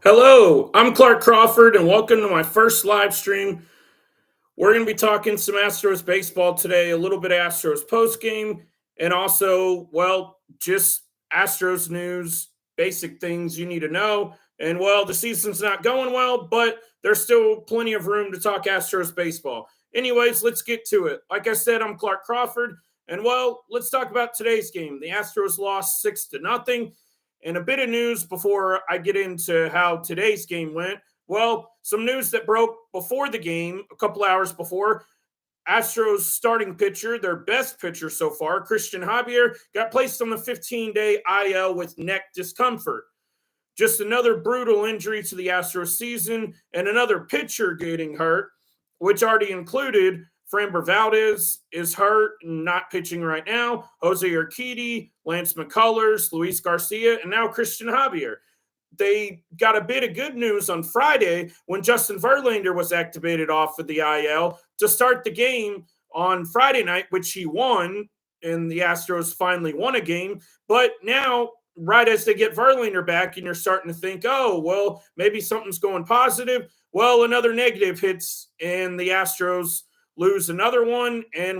Hello, I'm Clark Crawford, and welcome to my first live stream. We're going to be talking some Astros baseball today, a little bit of Astros post game, and also, just Astros news, basic things you need to know. And, the season's not going well, but there's still plenty of room to talk Astros baseball. Anyways, let's get to it. Like I said, I'm Clark Crawford, and, let's talk about today's game. The Astros lost 6-0. And a bit of news before I get into how today's game went. Well, some news that broke before the game, a couple hours before. Astros starting pitcher, their best pitcher so far, Christian Javier, got placed on the 15-day IL with neck discomfort. Just another brutal injury to the Astros season and another pitcher getting hurt, which already included Framber Valdez is hurt and not pitching right now. Jose Urquidy, Lance McCullers, Luis Garcia, and now Christian Javier. They got a bit of good news on Friday when Justin Verlander was activated off of the IL to start the game on Friday night, which he won, and the Astros finally won a game. But now, right as they get Verlander back, and you're starting to think, oh, well, maybe something's going positive. Well, another negative hits, and the Astros lose another one. And,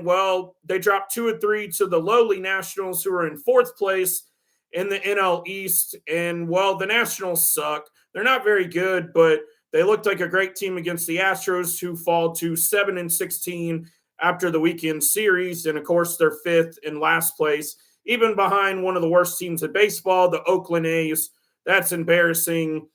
they dropped 2-3 to the lowly Nationals, who are in fourth place in the NL East. And, the Nationals suck. They're not very good, but they looked like a great team against the Astros, who fall to 7-16 after the weekend series. And, of course, they're fifth in last place, even behind one of the worst teams in baseball, the Oakland A's. That's embarrassing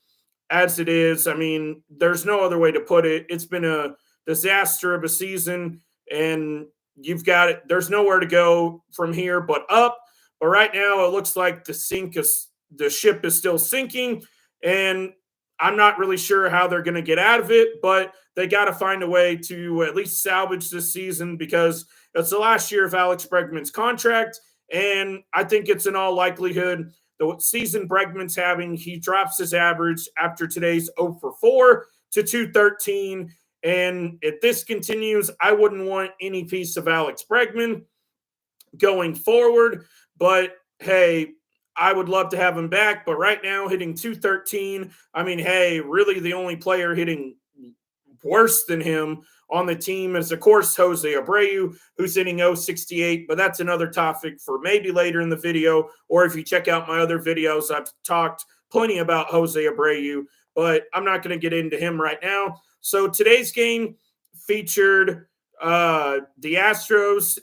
as it is. I mean, there's no other way to put it. It's been a disaster of a season, and you've got it. There's nowhere to go from here but up. But right now, it looks like the ship is still sinking, and I'm not really sure how they're going to get out of it, but they got to find a way to at least salvage this season because it's the last year of Alex Bregman's contract, and I think it's in all likelihood the season Bregman's having, he drops his average after today's 0-for-4 to 213. And if this continues, I wouldn't want any piece of Alex Bregman going forward. But, hey, I would love to have him back. But right now, hitting 213, I mean, hey, really the only player hitting worse than him on the team is, of course, Jose Abreu, who's hitting 068. But that's another topic for maybe later in the video. Or if you check out my other videos, I've talked plenty about Jose Abreu. But I'm not going to get into him right now. So today's game featured the Astros,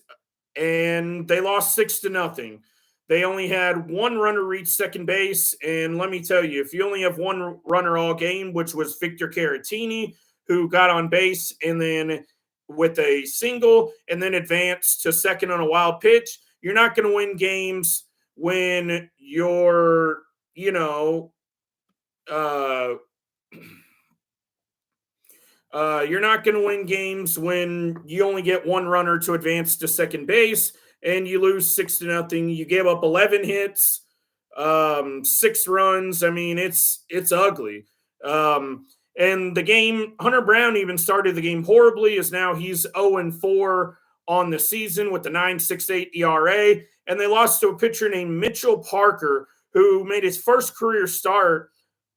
and they lost 6-0. They only had one runner reach second base, and let me tell you, if you only have one runner all game, which was Victor Caratini, who got on base and then with a single and then advanced to second on a wild pitch, you're not going to win games when you're, you're not going to win games when you only get one runner to advance to second base and you lose 6-0. You gave up 11 hits, 6 runs. I mean, it's ugly. And the game, Hunter Brown even started the game horribly, as now he's 0-4 on the season with the 9.68 ERA. And they lost to a pitcher named Mitchell Parker, who made his first career start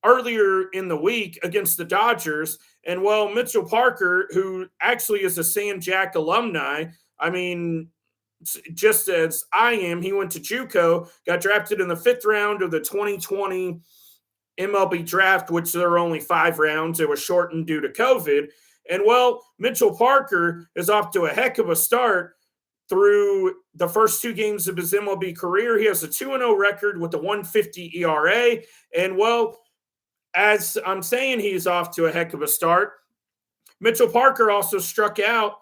earlier in the week against the Dodgers. And, Mitchell Parker, who actually is a Sam Jack alumni, I mean, just as I am, he went to JUCO, got drafted in the 5th round of the 2020 MLB draft, which there were only 5 rounds. It was shortened due to COVID. And, Mitchell Parker is off to a heck of a start through the first 2 games of his MLB career. He has a 2-0 record with a 1.50 ERA. And, as I'm saying, he's off to a heck of a start. Mitchell Parker also struck out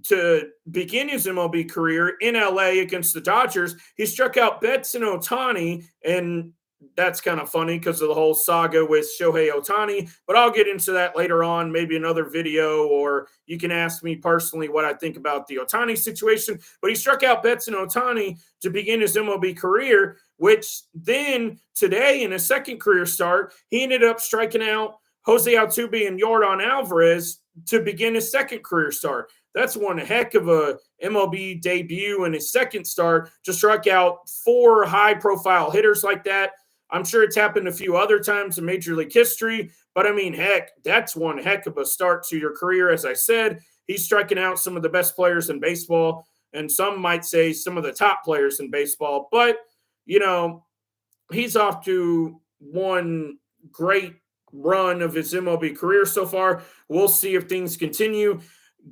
to begin his MLB career in LA against the Dodgers. He struck out Betts and Ohtani, and that's kind of funny because of the whole saga with Shohei Ohtani, but I'll get into that later on, maybe another video, or you can ask me personally what I think about the Ohtani situation. But he struck out Betts and Ohtani to begin his MLB career, which then today in his second career start, he ended up striking out Jose Altuve and Yordan Alvarez to begin his second career start. That's one heck of a MLB debut in his second start to strike out 4 high-profile hitters like that. I'm sure it's happened a few other times in Major League history, but I mean, heck, that's one heck of a start to your career. As I said, he's striking out some of the best players in baseball, and some might say some of the top players in baseball. But, he's off to one great run of his MLB career so far. We'll see if things continue.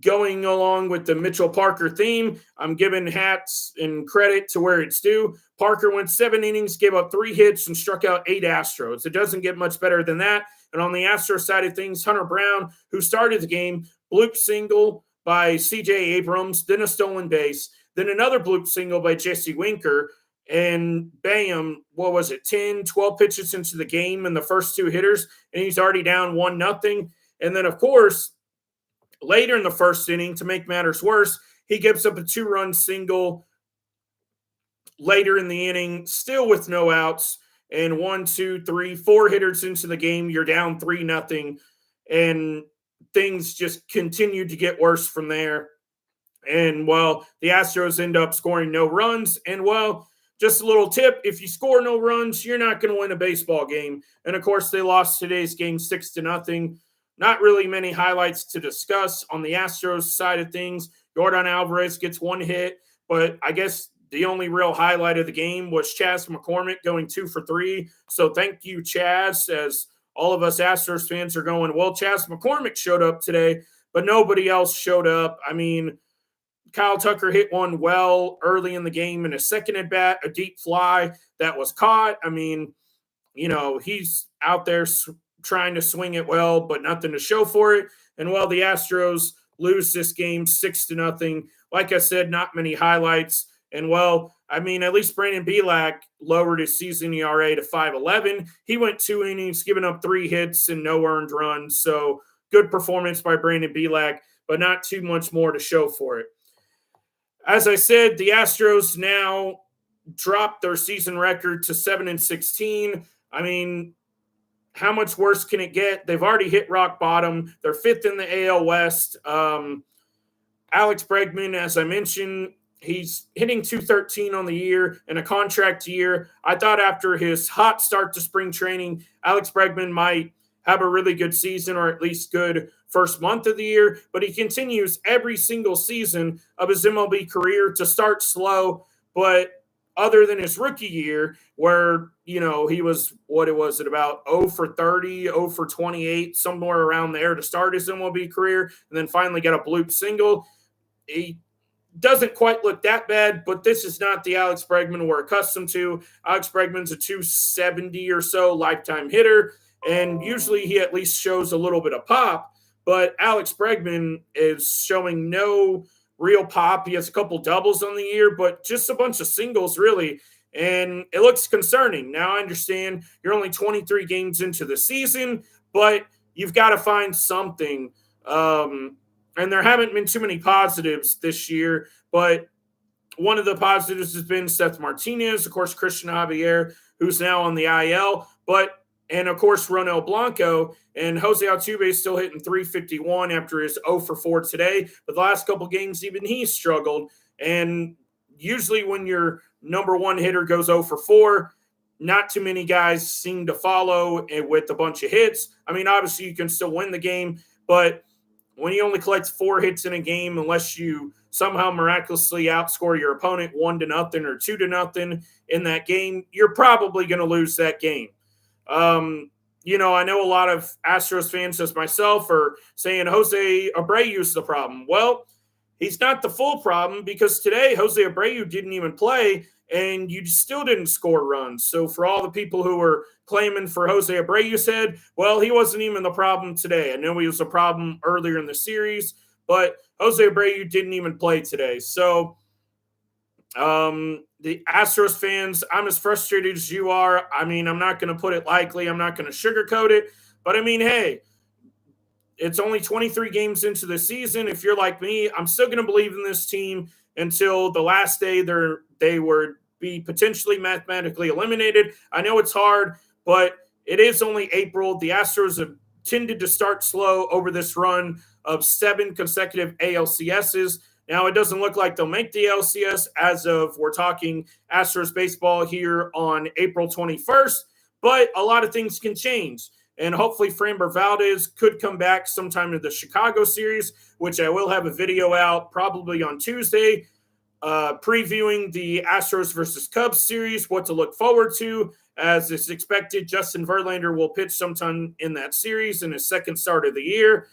Going along with the Mitchell Parker theme, I'm giving hats and credit to where it's due. Parker went 7 innings, gave up 3 hits, and struck out 8 Astros. It doesn't get much better than that. And on the Astros side of things, Hunter Brown, who started the game, bloop single by C.J. Abrams, then a stolen base, then another bloop single by Jesse Winker, and bam, 10, 12 pitches into the game and the first 2 hitters, and he's already down 1-0. And then, of course, later in the first inning, to make matters worse, he gives up a 2-run single later in the inning, still with no outs, and 4 hitters into the game, you're down 3-0, and things just continued to get worse from there. And, the Astros end up scoring no runs, and, just a little tip, if you score no runs, you're not going to win a baseball game. And, of course, they lost today's game 6-0. Not really many highlights to discuss on the Astros side of things. Yordan Alvarez gets 1 hit, but I guess the only real highlight of the game was Chas McCormick going 2 for 3. So thank you, Chas, as all of us Astros fans are going, well, Chas McCormick showed up today, but nobody else showed up. I mean, Kyle Tucker hit one well early in the game in a second at bat, a deep fly that was caught. I mean, he's out there trying to swing it well, but nothing to show for it. And the Astros lose this game 6-0. Like I said, not many highlights. And at least Brandon Bielak lowered his season ERA to 5.11. He went 2 innings, giving up 3 hits and no earned runs. So good performance by Brandon Bielak, but not too much more to show for it. As I said, the Astros now dropped their season record to 7-16. I mean, how much worse can it get? They've already hit rock bottom. They're 5th in the AL West. Alex Bregman, as I mentioned, he's hitting .213 on the year in a contract year. I thought after his hot start to spring training, Alex Bregman might have a really good season, or at least good first month of the year, but he continues every single season of his MLB career to start slow. But other than his rookie year, where, he was, about 0 for 30, 0 for 28, somewhere around there to start his MLB career, and then finally got a bloop single. He doesn't quite look that bad, but this is not the Alex Bregman we're accustomed to. Alex Bregman's a .270 or so lifetime hitter, and usually he at least shows a little bit of pop, but Alex Bregman is showing no real pop. He has a couple doubles on the year, but just a bunch of singles, really, and it looks concerning. Now, I understand you're only 23 games into the season, but you've got to find something, and there haven't been too many positives this year, but one of the positives has been Seth Martinez, of course, Christian Javier, who's now on the IL, and, of course, Ronel Blanco, and Jose Altuve is still hitting .351 after his 0 for 4 today. But the last couple games, even he struggled. And usually when your number one hitter goes 0 for 4, not too many guys seem to follow with a bunch of hits. I mean, obviously you can still win the game, but when you only collect 4 hits in a game, unless you somehow miraculously outscore your opponent 1-0 or 2-0 in that game, you're probably going to lose that game. I know a lot of Astros fans, as myself, are saying Jose Abreu is the problem. Well, he's not the full problem, because today Jose Abreu didn't even play, and you still didn't score runs. So for all the people who were claiming for Jose Abreu's head, well, he wasn't even the problem today. I know he was a problem earlier in the series, but Jose Abreu didn't even play today. So the Astros fans, I'm as frustrated as you are. I mean, I'm not going to put it lightly. I'm not going to sugarcoat it. But, I mean, hey, it's only 23 games into the season. If you're like me, I'm still going to believe in this team until the last day they would be potentially mathematically eliminated. I know it's hard, but it is only April. The Astros have tended to start slow over this run of 7 consecutive ALCSs. Now, it doesn't look like they'll make the LCS as of we're talking Astros baseball here on April 21st, but a lot of things can change. And hopefully Framber Valdez could come back sometime in the Chicago series, which I will have a video out probably on Tuesday, previewing the Astros versus Cubs series, what to look forward to. As is expected, Justin Verlander will pitch sometime in that series in his second start of the year.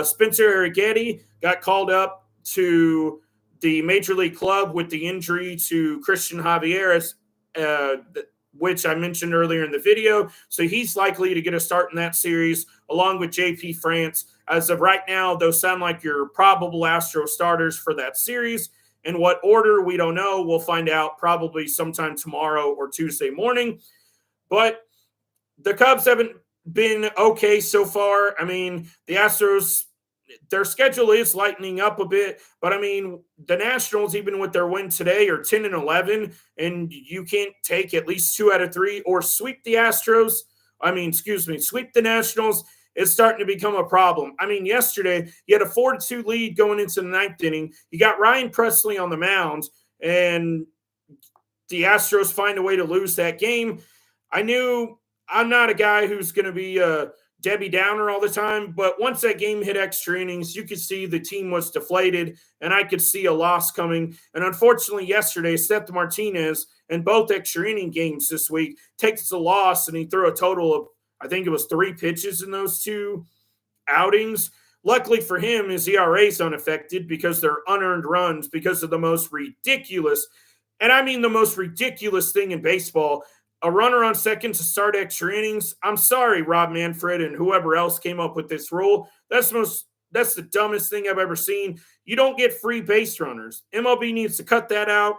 Spencer Arrighetti got called up to the Major League Club with the injury to Christian Javier, which I mentioned earlier in the video. So he's likely to get a start in that series, along with JP France. As of right now, those sound like your probable Astro starters for that series. In what order, we don't know. We'll find out probably sometime tomorrow or Tuesday morning. But the Cubs haven't been okay so far. I mean, the Astros, their schedule is lightening up a bit. But, I mean, the Nationals, even with their win today, are 10-11. And you can't take at least 2 out of 3 or sweep the Astros. Sweep the Nationals. It's starting to become a problem. I mean, yesterday, you had a 4-2 lead going into the 9th inning. You got Ryan Presley on the mound, and the Astros find a way to lose that game. I knew I'm not a guy who's going to be a Debbie Downer all the time, but once that game hit extra innings, you could see the team was deflated, and I could see a loss coming. And unfortunately, yesterday, Seth Martinez, in both extra inning games this week, takes the loss, and he threw a total of, I think it was 3 pitches in those 2 outings. Luckily for him, his ERA is unaffected because they're unearned runs because of the most ridiculous, and I mean the most ridiculous thing in baseball, a runner on second to start extra innings. I'm sorry, Rob Manfred and whoever else came up with this rule. That's the dumbest thing I've ever seen. You don't get free base runners. MLB needs to cut that out.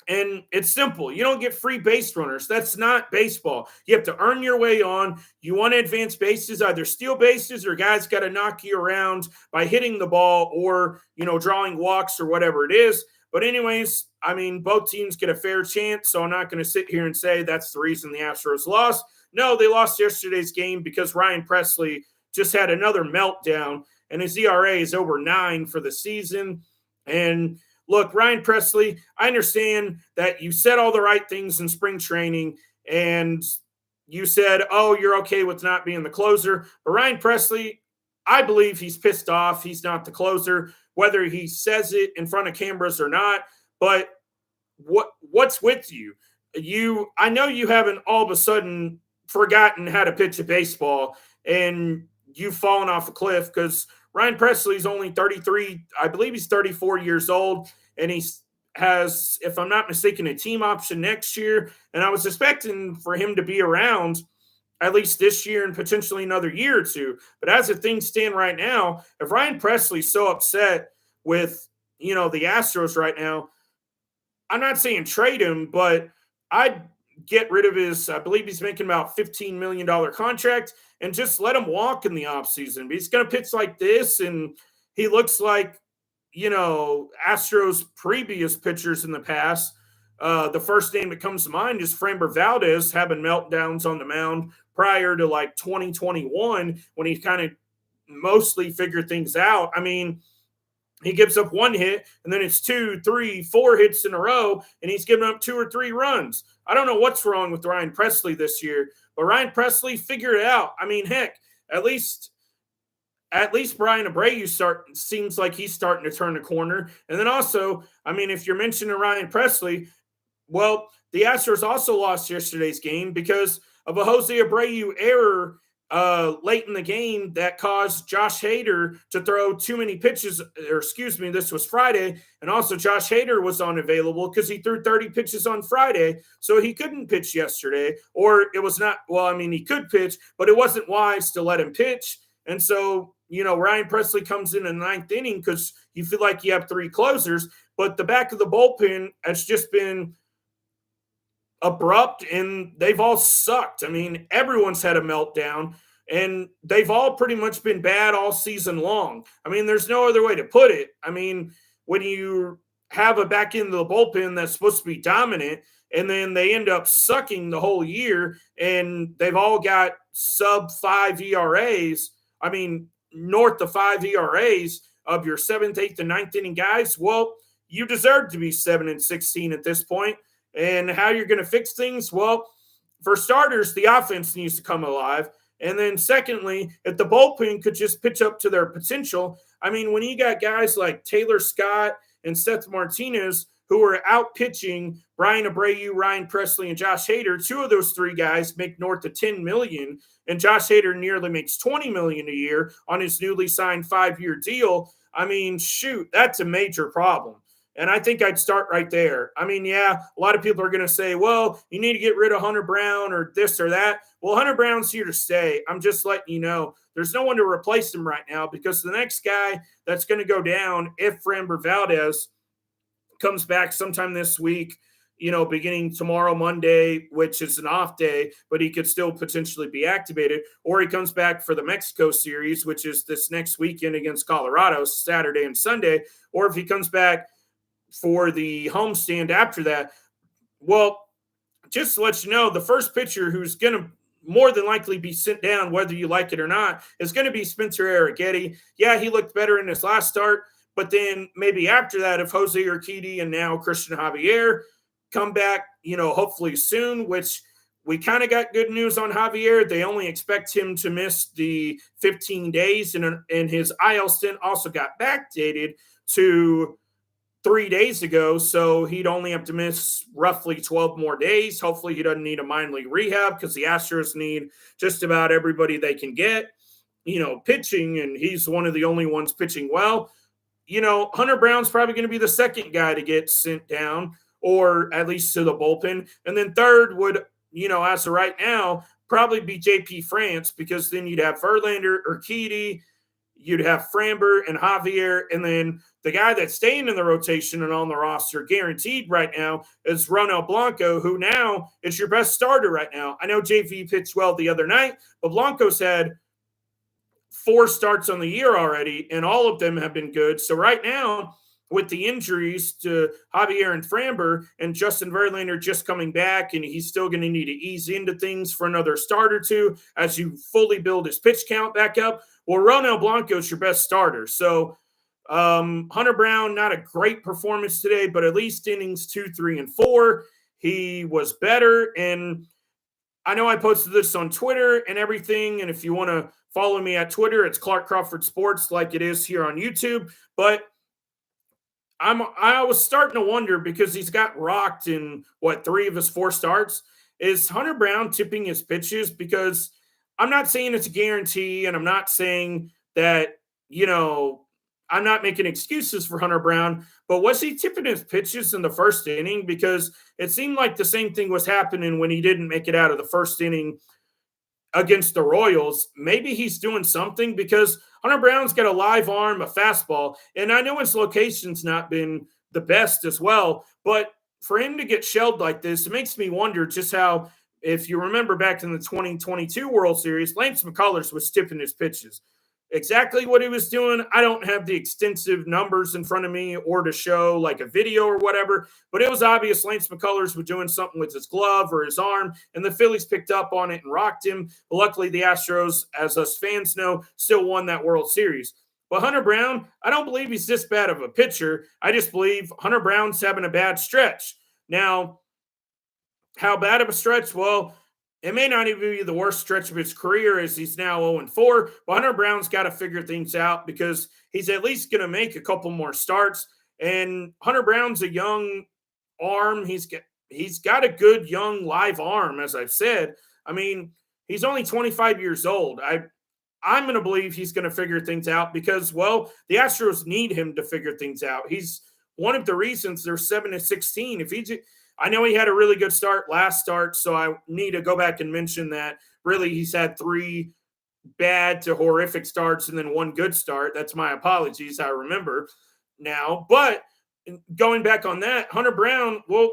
And it's simple. You don't get free base runners. That's not baseball. You have to earn your way on. You want to advance bases, either steal bases or guys got to knock you around by hitting the ball or, drawing walks or whatever it is. But anyways, I mean, both teams get a fair chance, so I'm not going to sit here and say that's the reason the Astros lost. No, they lost yesterday's game because Ryan Presley just had another meltdown, and his ERA is over 9 for the season. And look, Ryan Presley, I understand that you said all the right things in spring training, and you said, oh, you're okay with not being the closer. But Ryan Presley, I believe he's pissed off. He's not the closer, whether he says it in front of cameras or not. But what's with you? I know you haven't all of a sudden forgotten how to pitch a baseball, and you've fallen off a cliff because Ryan Presley's only 33. I believe he's 34 years old, and he has, if I'm not mistaken, a team option next year. And I was expecting for him to be around at least this year and potentially another year or two. But as the things stand right now, if Ryan Presley's so upset with, the Astros right now, I'm not saying trade him, but I'd get rid of his, I believe he's making about $15 million contract, and just let him walk in the offseason. He's going to pitch like this, and he looks like, Astros previous pitchers in the past. The first name that comes to mind is Framber Valdez having meltdowns on the mound prior to like 2021 when he kind of mostly figured things out. I mean, he gives up 1 hit, and then it's 2, 3, 4 hits in a row, and he's giving up 2 or 3 runs. I don't know what's wrong with Ryan Presley this year, but Ryan Presley figured it out. I mean, heck, at least Brian Abreu seems like he's starting to turn the corner. And then also, I mean, if you're mentioning Ryan Presley, well, the Astros also lost yesterday's game because of a Jose Abreu error late in the game that caused Josh Hader to throw too many pitches, this was Friday, and also Josh Hader was unavailable because he threw 30 pitches on Friday, so he couldn't pitch yesterday, or it was not, he could pitch, but it wasn't wise to let him pitch, and so, Ryan Presley comes in the 9th inning because you feel like you have 3 closers, but the back of the bullpen has just been abrupt, and they've all sucked. I mean, everyone's had a meltdown, and they've all pretty much been bad all season long. I mean, there's no other way to put it. I mean, when you have a back end of the bullpen that's supposed to be dominant, and then they end up sucking the whole year, and they've all got sub-5 ERAs, I mean, north of 5 ERAs of your 7th, 8th, and 9th inning guys, well, you deserve to be 7-16 at this point. And how you're going to fix things? Well, for starters, the offense needs to come alive. And then secondly, if the bullpen could just pitch up to their potential, I mean, when you got guys like Taylor Scott and Seth Martinez who are out pitching Brian Abreu, Ryan Presley, and Josh Hader, two of those three guys make north of $10 million, and Josh Hader nearly makes $20 million a year on his newly signed 5-year deal. I mean, shoot, that's a major problem. And I think I'd start right there. I mean, yeah, a lot of people are going to say, well, you need to get rid of Hunter Brown or this or that. Well, Hunter Brown's here to stay. I'm just letting you know there's no one to replace him right now, because the next guy that's going to go down, if Framber Valdez comes back sometime this week, beginning tomorrow, Monday, which is an off day, but he could still potentially be activated, or he comes back for the Mexico series, which is this next weekend against Colorado, Saturday and Sunday, or if he comes back for the homestand after that. Well, just to let you know, the first pitcher who's going to more than likely be sent down, whether you like it or not, is going to be Spencer Arrighetti. Yeah, he looked better in his last start, but then maybe after that, if Jose Urquidy and now Christian Javier come back, hopefully soon, which we kind of got good news on Javier. They only expect him to miss the 15 days, and his IL stint also got backdated to 3 days ago, so he'd only have to miss roughly 12 more days. Hopefully he doesn't need a minor league rehab, because the Astros need just about everybody they can get, pitching, and he's one of the only ones pitching well. Hunter Brown's probably going to be the second guy to get sent down, or at least to the bullpen. And then third would, as of right now, probably be JP France, because then you'd have Verlander, Urquidy, you'd have Framber and Javier, and then the guy that's staying in the rotation and on the roster guaranteed right now is Ronel Blanco, who now is your best starter right now. I know JV pitched well the other night, but Blanco's had 4 starts on the year already, and all of them have been good. So right now, with the injuries to Javier and Framber and Justin Verlander just coming back, and he's still going to need to ease into things for another start or two as you fully build his pitch count back up. Well, Ronel Blanco is your best starter. So Hunter Brown, not a great performance today, but at least innings 2, 3, and 4, he was better. And I know I posted this on Twitter and everything, and if you want to follow me at Twitter, it's Clark Crawford Sports, like it is here on YouTube. But I was starting to wonder, because he's got rocked in 3 of his 4 starts. Is Hunter Brown tipping his pitches? Because I'm not saying it's a guarantee, and I'm not saying that, I'm not making excuses for Hunter Brown, but was he tipping his pitches in the first inning? Because it seemed like the same thing was happening when he didn't make it out of the first inning against the Royals. Maybe he's doing something, because Hunter Brown's got a live arm, a fastball, and I know his location's not been the best as well, but for him to get shelled like this, it makes me wonder just how, if you remember back in the 2022 World Series, Lance McCullers was tipping his pitches. Exactly what he was doing, I don't have the extensive numbers in front of me or to show like a video or whatever, but it was obvious Lance McCullers was doing something with his glove or his arm, and the Phillies picked up on it and rocked him. But luckily, the Astros, as us fans know, still won that World Series. But Hunter Brown, I don't believe he's this bad of a pitcher. I just believe Hunter Brown's having a bad stretch. Now, how bad of a stretch? Well, it may not even be the worst stretch of his career, as he's now 0-4. But Hunter Brown's got to figure things out, because he's at least going to make a couple more starts. And Hunter Brown's a young arm. He's got a good young live arm, as I've said. I mean, he's only 25 years old. I'm going to believe he's going to figure things out, because, well, the Astros need him to figure things out. He's one of the reasons they're 7-16. I know he had a really good last start, so I need to go back and mention that really he's had 3 bad to horrific starts and then 1 good start. That's my apologies, I remember now. But going back on that, Hunter Brown, well,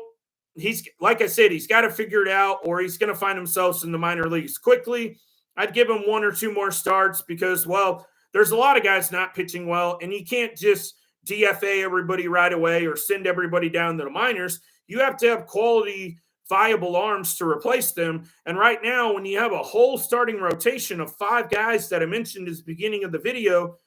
he's, like I said, he's got to figure it out, or he's going to find himself in the minor leagues quickly. I'd give him 1 or 2 more starts, because, well, there's a lot of guys not pitching well, and you can't just DFA everybody right away or send everybody down to the minors. You have to have quality, viable arms to replace them. And right now, when you have a whole starting rotation of 5 guys that I mentioned at the beginning of the video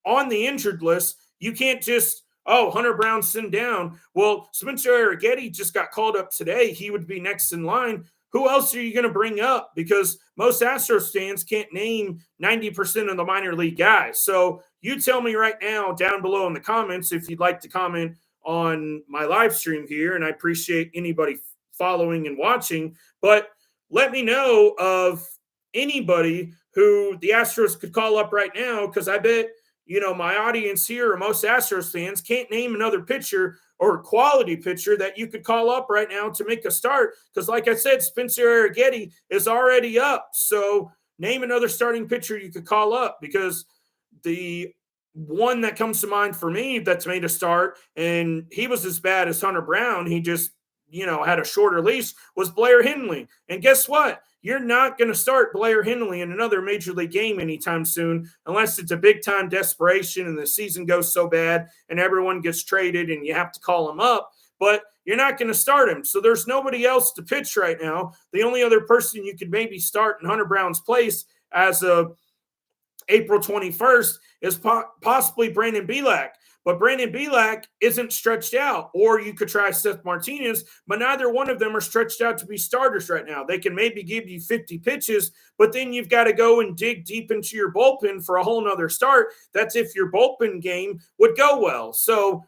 on the injured list, you can't just, Hunter Brown sent down. Well, Spencer Arrighetti just got called up today. He would be next in line. who else are you going to bring up? Because most Astros fans can't name 90% of the minor league guys. So you tell me right now down below in the comments if you'd like to comment on my live stream here, and I appreciate anybody following and watching, but let me know of anybody who the Astros could call up right now, because I bet, my audience here or most Astros fans can't name another pitcher or quality pitcher that you could call up right now to make a start. Because like I said, Spencer Arrighetti is already up. So name another starting pitcher you could call up, because the one that comes to mind for me that's made a start, and he was as bad as Hunter Brown, he just, had a shorter leash, was Blair Henley. And guess what? You're not going to start Blair Henley in another major league game anytime soon, unless it's a big time desperation and the season goes so bad and everyone gets traded and you have to call him up. But you're not going to start him. So there's nobody else to pitch right now. The only other person you could maybe start in Hunter Brown's place as of April 21st is possibly Brandon Bielak. But Brandon Bielak isn't stretched out. Or you could try Seth Martinez, but neither one of them are stretched out to be starters right now. They can maybe give you 50 pitches, but then you've got to go and dig deep into your bullpen for a whole nother start. That's if your bullpen game would go well. So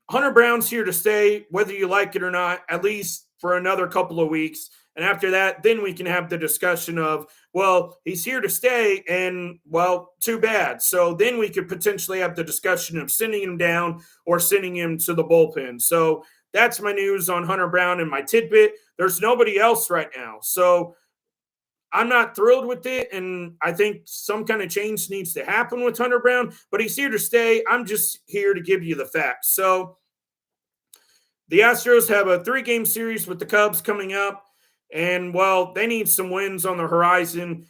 Hunter Brown's here to stay, whether you like it or not, at least for another couple of weeks. And after that, then we can have the discussion of, well, he's here to stay, and, well, too bad. So then we could potentially have the discussion of sending him down or sending him to the bullpen. So that's my news on Hunter Brown and my tidbit. There's nobody else right now. So I'm not thrilled with it, and I think some kind of change needs to happen with Hunter Brown, but he's here to stay. I'm just here to give you the facts. So the Astros have a 3-game series with the Cubs coming up. And, well, they need some wins on the horizon.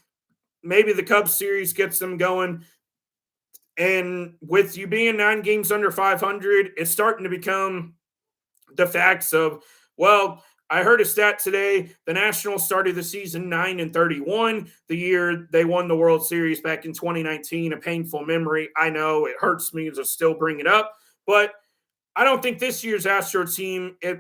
Maybe the Cubs series gets them going. And with you being 9 games under 500, it's starting to become the facts of, well, I heard a stat today. The Nationals started the season 9-31, the year they won the World Series back in 2019. A painful memory. I know it hurts me to still bring it up. But I don't think this year's Astro team, if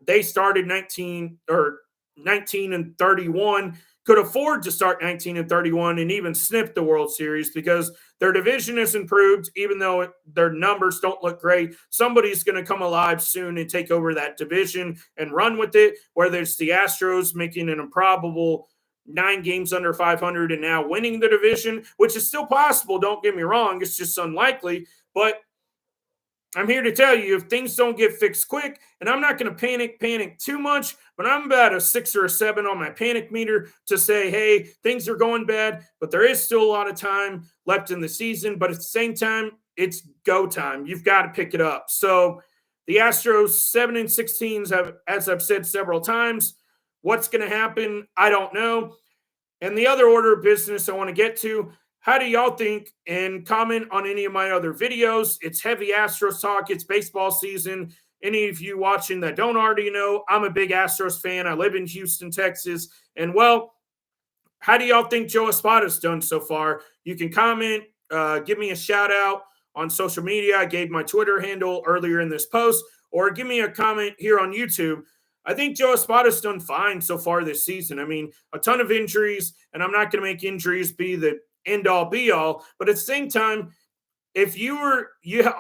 they started 19-31, could afford to start 19-31 and even sniff the World Series, because their division has improved, even though their numbers don't look great. Somebody's going to come alive soon and take over that division and run with it, whether it's the Astros making an improbable 9 games under 500 and now winning the division, which is still possible. Don't get me wrong. It's just unlikely. But I'm here to tell you, if things don't get fixed quick, and I'm not going to panic too much, but I'm about a 6 or a 7 on my panic meter to say, hey, things are going bad, but there is still a lot of time left in the season. But at the same time, it's go time. You've got to pick it up. So the Astros 7-16, as I've said several times. What's going to happen? I don't know. And the other order of business I want to get to, how do y'all think? And comment on any of my other videos. It's heavy Astros talk. It's baseball season. Any of you watching that don't already know, I'm a big Astros fan. I live in Houston, Texas. And, well, how do y'all think Joe Espada's done so far? You can comment, give me a shout out on social media. I gave my Twitter handle earlier in this post, or give me a comment here on YouTube. I think Joe Espada's done fine so far this season. I mean, a ton of injuries, and I'm not going to make injuries be the end-all, be-all. But at the same time, if you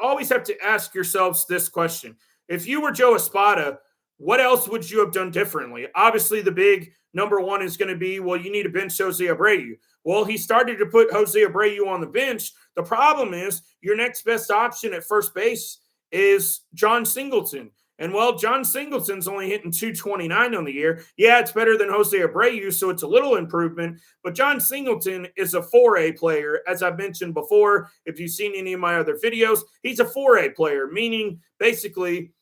always have to ask yourselves this question. If you were Joe Espada, what else would you have done differently? Obviously, the big number one is going to be, well, you need to bench Jose Abreu. Well, he started to put Jose Abreu on the bench. The problem is your next best option at first base is John Singleton. And, well, John Singleton's only hitting 229 on the year. Yeah, it's better than Jose Abreu, so it's a little improvement. But John Singleton is a 4A player. As I've mentioned before, if you've seen any of my other videos, he's a 4A player, meaning basically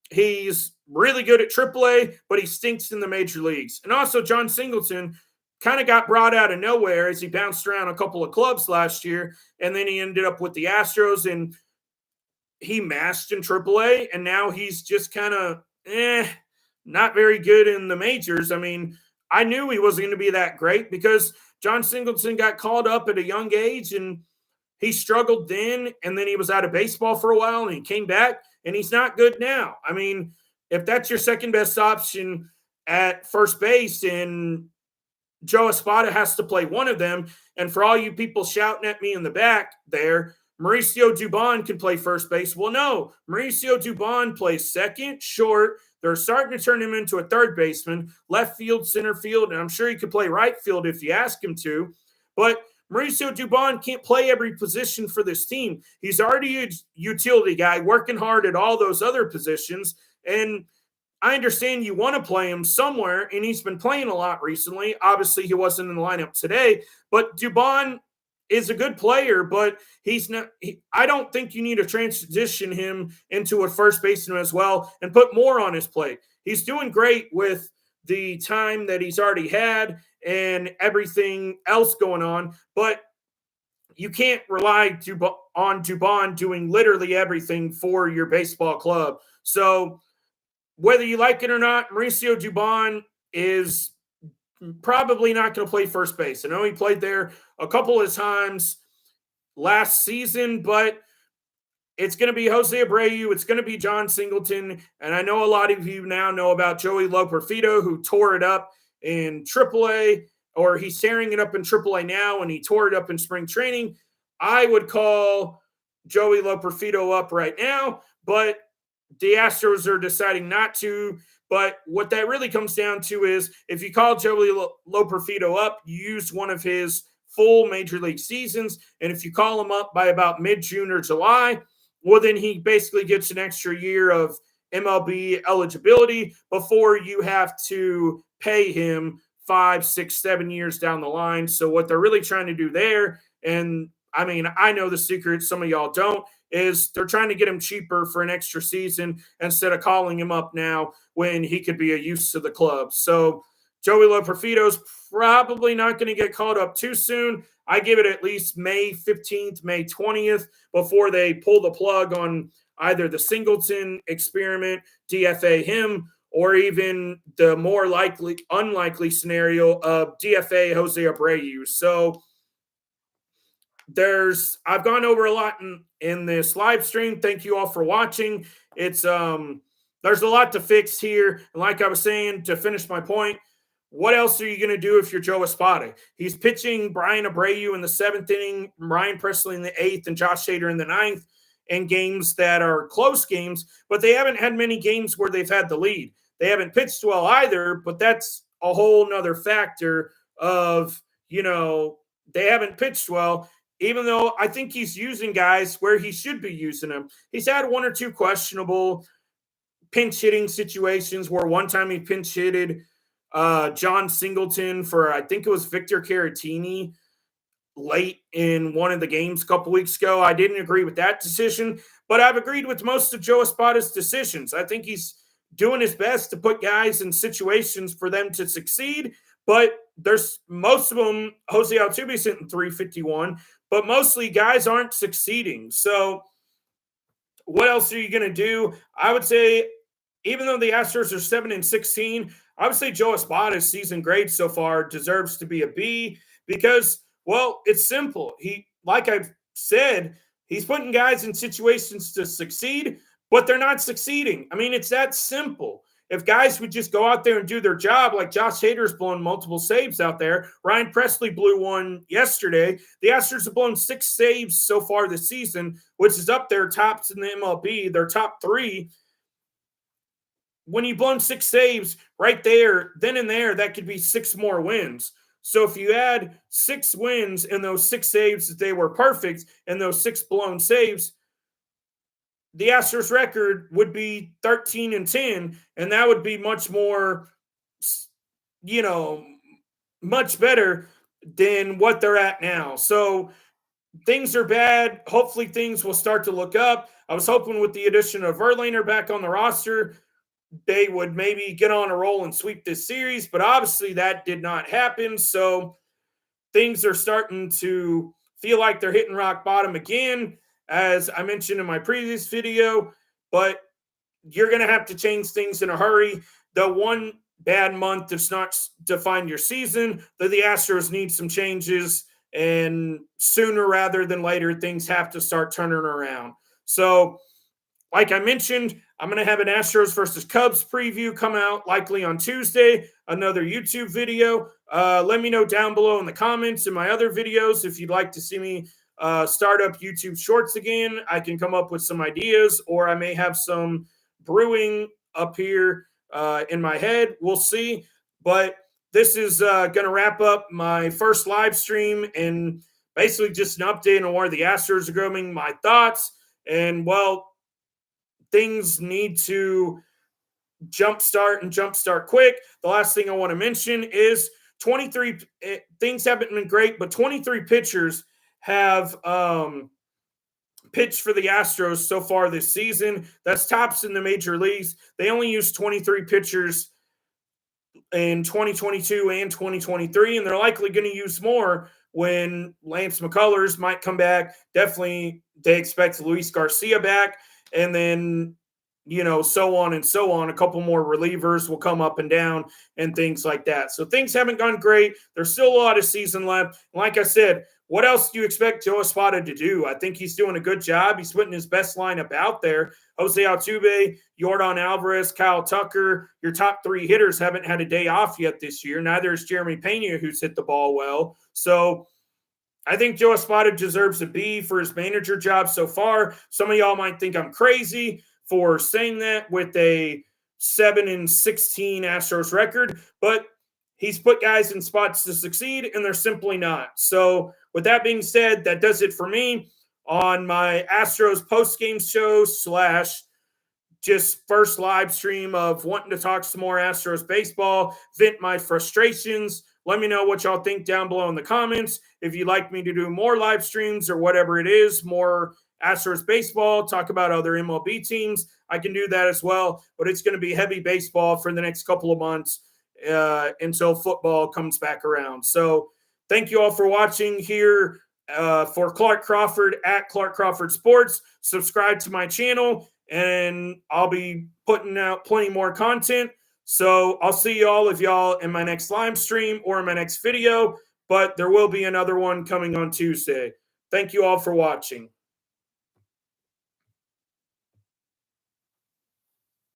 he's really good at AAA, but he stinks in the major leagues. And also John Singleton kind of got brought out of nowhere as he bounced around a couple of clubs last year, and then he ended up with the Astros, and he mashed in AAA, and now he's just kind of not very good in the majors. I mean, I knew he wasn't going to be that great because John Singleton got called up at a young age, and he struggled then, and then he was out of baseball for a while, and he came back, and he's not good now. I mean, if that's your second best option, at first base, and Joe Espada has to play one of them. And for all you people shouting at me in the back there, Mauricio Dubon can play first base. Well, no, Mauricio Dubon plays second, short. They're starting to turn him into a third baseman, left field, center field, and I'm sure he could play right field if you ask him to. But Mauricio Dubon can't play every position for this team. He's already a utility guy working hard at all those other positions. And I understand you want to play him somewhere, and he's been playing a lot recently. Obviously, he wasn't in the lineup today, but Dubon is a good player, but he's not. I don't think you need to transition him into a first baseman as well and put more on his plate. He's doing great with the time that he's already had and everything else going on, but you can't rely on Dubon doing literally everything for your baseball club. So whether you like it or not, Mauricio Dubon is probably not going to play first base. I know he played there a couple of times last season, but it's going to be Jose Abreu. It's going to be John Singleton. And I know a lot of you now know about Joey Loperfido, who tore it up in AAA, or he's tearing it up in AAA now, and he tore it up in spring training. I would call Joey Loperfido up right now, but the Astros are deciding not to. But what that really comes down to is if you call Joey Loperfido up, you used one of his full major league seasons. And if you call him up by about mid-June or July, well, then he basically gets an extra year of MLB eligibility before you have to pay him 5, 6, 7 years down the line. So what they're really trying to do there, and I mean, I know the secret, some of y'all don't, is they're trying to get him cheaper for an extra season instead of calling him up now when he could be a use to the club. So Joey Loperfido's probably not going to get called up too soon. I give it at least May 15th, May 20th before they pull the plug on either the Singleton experiment, DFA him, or even the more unlikely scenario of DFA Jose Abreu. So I've gone over a lot in this live stream. Thank you all for watching. It's there's a lot to fix here. And like I was saying, to finish my point, what else are you going to do if you're Joe Espada? He's pitching Brian Abreu in the 7th inning, Ryan Presley in the 8th, and Josh Hader in the 9th in games that are close games, but they haven't had many games where they've had the lead. They haven't pitched well either, but that's a whole nother factor of, they haven't pitched well. Even though I think he's using guys where he should be using them. He's had 1 or 2 questionable pinch hitting situations where one time he pinch hitted John Singleton for, I think it was Victor Caratini late in one of the games a couple weeks ago. I didn't agree with that decision, but I've agreed with most of Joe Espada's decisions. I think he's doing his best to put guys in situations for them to succeed, but there's most of them, Jose Altuve's hitting 351, but mostly guys aren't succeeding. So what else are you going to do? I would say, even though the Astros are 7-16, I would say Joe Espada's season grade so far deserves to be a B because, well, it's simple. Like I've said, he's putting guys in situations to succeed, but they're not succeeding. I mean, it's that simple. If guys would just go out there and do their job, like Josh Hader's blown multiple saves out there. Ryan Presley blew one yesterday. The Astros have blown 6 saves so far this season, which is up there tops in the MLB. They're top 3. When you've blown 6 saves right there, then and there, that could be 6 more wins. So if you add 6 wins and those 6 saves that they were perfect and those 6 blown saves, the Astros record would be 13-10, and that would be much more, much better than what they're at now. So things are bad. Hopefully things will start to look up. I was hoping with the addition of Verlander back on the roster, they would maybe get on a roll and sweep this series, but obviously that did not happen. So things are starting to feel like they're hitting rock bottom again, as I mentioned in my previous video, but you're going to have to change things in a hurry. The one bad month does not define your season. The Astros need some changes, and sooner rather than later, things have to start turning around. So, like I mentioned, I'm going to have an Astros versus Cubs preview come out likely on Tuesday, another YouTube video. Let me know down below in the comments in my other videos if you'd like to see me start up YouTube Shorts again. I can come up with some ideas, or I may have some brewing up here in my head. We'll see. But this is going to wrap up my first live stream and basically just an update on where the Astros are going, my thoughts, and, well, things need to jumpstart quick. The last thing I want to mention is 23 things haven't been great, but 23 pitchers have pitched for the Astros so far this season. That's tops in the major leagues. They only used 23 pitchers in 2022 and 2023, and they're likely going to use more when Lance McCullers might come back. Definitely, they expect Luis Garcia back, and then, so on and so on. A couple more relievers will come up and down and things like that. So things haven't gone great. There's still a lot of season left. Like I said, what else do you expect Joe Espada to do? I think he's doing a good job. He's putting his best lineup out there. Jose Altuve, Yordan Alvarez, Kyle Tucker, your top three hitters haven't had a day off yet this year. Neither is Jeremy Pena, who's hit the ball well. So I think Joe Espada deserves a B for his manager job so far. Some of y'all might think I'm crazy for saying that with a 7-16 Astros record, but he's put guys in spots to succeed, and they're simply not. So with that being said, that does it for me on my Astros post-game show / just first live stream of wanting to talk some more Astros baseball, vent my frustrations. Let me know what y'all think down below in the comments. If you'd like me to do more live streams or whatever it is, more Astros baseball, talk about other MLB teams, I can do that as well. But it's going to be heavy baseball for the next couple of months until football comes back around. So thank you all for watching here for Clark Crawford at Clark Crawford Sports. Subscribe to my channel, and I'll be putting out plenty more content. So I'll see y'all in my next live stream or in my next video, but there will be another one coming on Tuesday. Thank you all for watching.